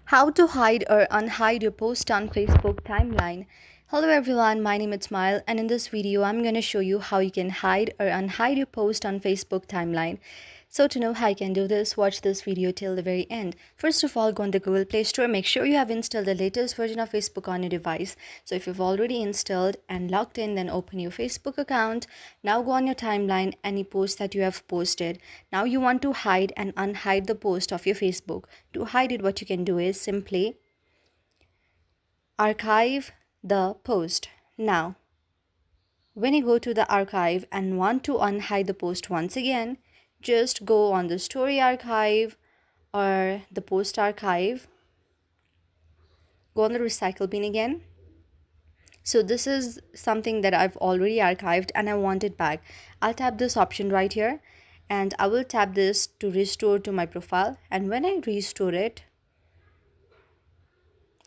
How to hide or unhide your post on Facebook timeline. Hello everyone, my name is Smile, and in this video I'm going to show you how you can hide or unhide your post on Facebook timeline. So to know how you can do this, watch this video till the very end. First of all, go on the Google Play Store, make sure you have installed the latest version of Facebook on your device. So if you've already installed and logged in, then open your Facebook account. Now go on your timeline, any post that you have posted. Now you want to hide and unhide the post of your Facebook. To hide it, what you can do is simply archive the post. Now, when you go to the archive and want to unhide the post once again, just go on the story archive or the post archive. Go on the recycle bin again. So this is something that I've already archived and I want it back. I'll tap this option right here and I will tap this to restore to my profile. And when I restore it,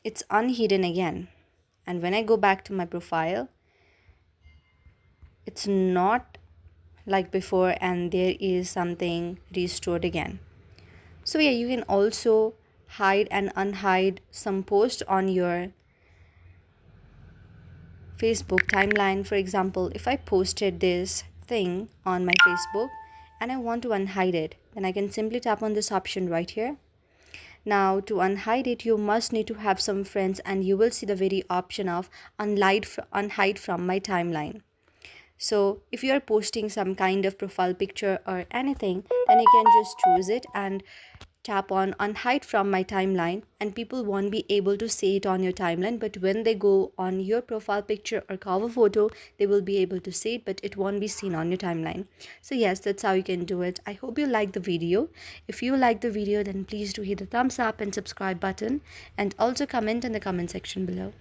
it's unhidden again. And when I go back to my profile, it's not like before and there is something restored again. So yeah, you can also hide and unhide some posts on your Facebook timeline. For example, if I posted this thing on my Facebook and I want to unhide it, then I can simply tap on this option right here. Now to unhide it, you must need to have some friends and you will see the very option of unhide from my timeline. So if you are posting some kind of profile picture or anything, then you can just choose it and tap on unhide from my timeline, and people won't be able to see it on your timeline, but when they go on your profile picture or cover photo, they will be able to see it, but it won't be seen on your timeline. So yes, that's how you can do it. I hope you like the video. If you like the video, then please do hit the thumbs up and subscribe button, and also comment in the comment section below.